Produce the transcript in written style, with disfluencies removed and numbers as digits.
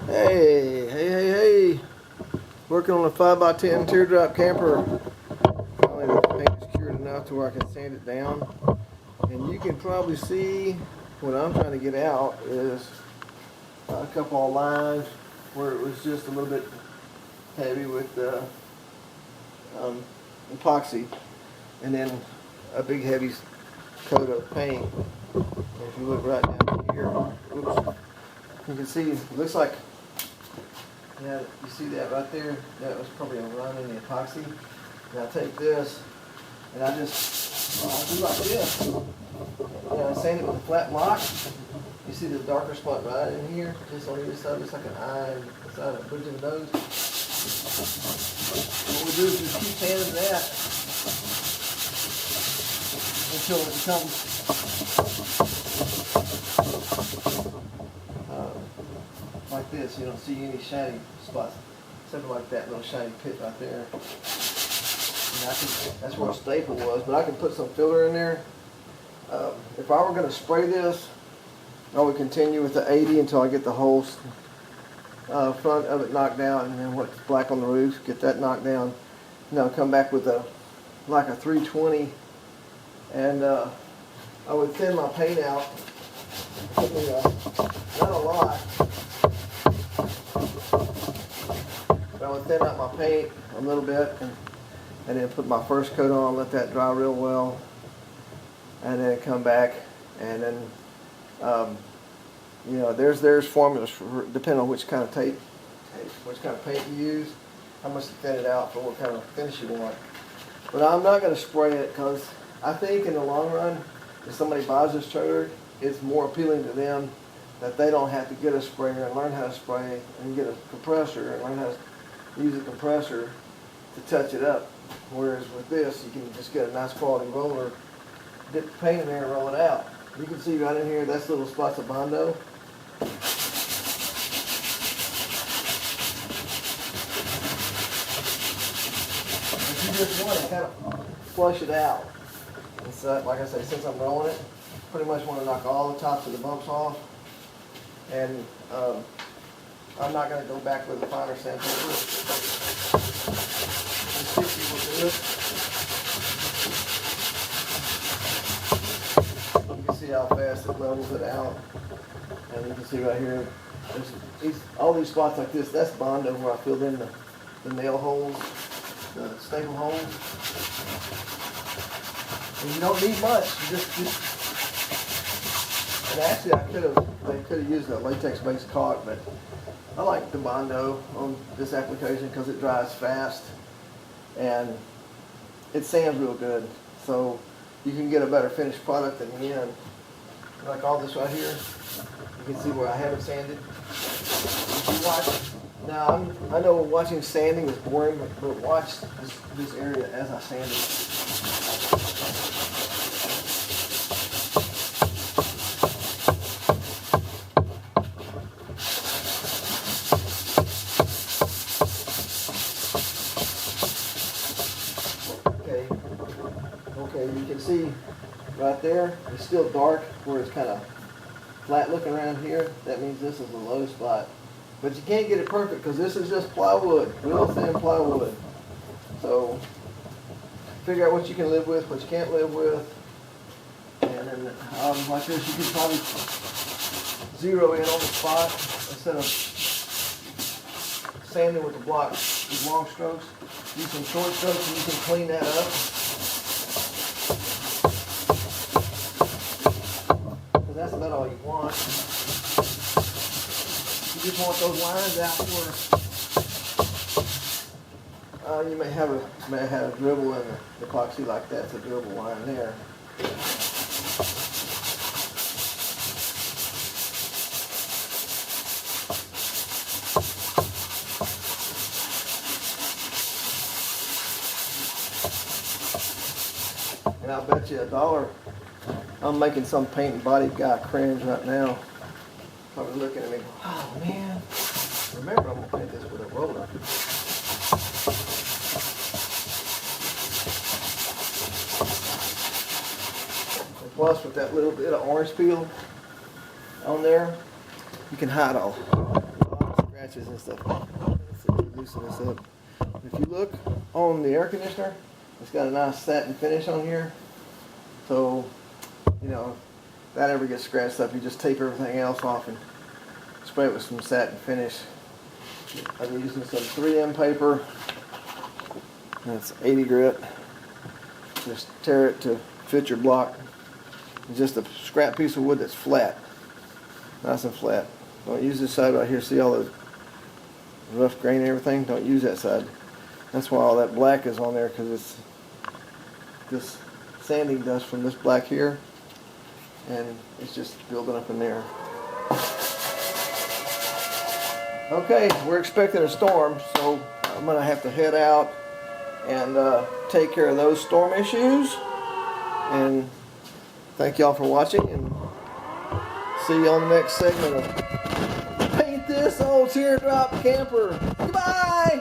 Hey. Working on a 5x10 teardrop camper. Finally the paint is cured enough to where I can sand it down. And you can probably see what I'm trying to get out is a couple of lines where it was just a little bit heavy with epoxy. And then a big heavy coat of paint. And if you look right down here, oops, you can see it looks like, yeah, you see that right there? That was probably a run in the epoxy. And I take this and I do like this. And I sand it with a flat block. You see the darker spot right in here, just on either side, looks like an eye and the side of a bridge of the nose. What we do is just keep sanding that until it becomes like this. You don't see any shiny spots, except like that little shiny pit right there. And that's where a staple was, but I can put some filler in there. If I were going to spray this, I would continue with the 80 until I get the whole front of it knocked out, and then what's black on the roof, get that knocked down. And I'll come back with like a 320, and I would thin my paint out. Not a lot, but I would thin out my paint a little bit, and then put my first coat on, let that dry real well, and then come back, and then you know, there's formulas for, depending on which kind of tape, which kind of paint you use, how much to thin it out for what kind of finish you want. But I'm not going to spray it, because I think in the long run, if somebody buys this trailer, it's more appealing to them that they don't have to get a sprayer and learn how to spray and get a compressor and learn how to use a compressor to touch it up. Whereas with this, you can just get a nice quality roller, dip the paint in there and roll it out. You can see right in here, that's little spots of Bondo. If you just want to kind of flush it out. And so, like I say, since I'm rolling it, pretty much want to knock all the tops of the bumps off. And I'm not going to go back with a finer sandpaper. The 60 will do it. You can see how fast it levels it out. And you can see right here, all these spots like this, that's Bondo where I filled in the nail holes, the staple holes. And you don't need much. You just and actually they could have used a latex-based caulk, but I like the Bondo on this application because it dries fast and it sands real good. So you can get a better finished product in the end. Like all this right here, you can see where I haven't sanded. Now I know watching sanding is boring, but watch this area as I sand it. Okay, you can see right there, it's still dark where it's kind of flat looking around here. That means this is a low spot. But you can't get it perfect because this is just plywood, real thin plywood. So figure out what you can live with, what you can't live with. And then like this, you can probably zero in on the spot instead of sanding with the block with long strokes. Use some short strokes and you can clean that up. That's about all you want. You just want those lines out where you may have a dribble in the epoxy like that. It's a dribble line there. And I'll bet you $1. I'm making some paint and body guy cringe right now. Probably looking at me, oh man, remember I'm going to paint this with a roller. And plus with that little bit of orange peel on there, you can hide all scratches and stuff. Let's see, loosen this up. If you look on the air conditioner, it's got a nice satin finish on here. So, you know, if that ever gets scratched up, you just tape everything else off and spray it with some satin finish. I'm using some 3M paper. That's 80 grit. Just tear it to fit your block. It's just a scrap piece of wood that's flat. Nice and flat. Don't use this side right here. See all the rough grain and everything? Don't use that side. That's why all that black is on there, because it's this sanding dust from this black here, and it's just building up in there. Okay, we're expecting a storm, so I'm going to have to head out and take care of those storm issues. And thank y'all for watching, and see you on the next segment of Paint This Old Teardrop Camper. Goodbye!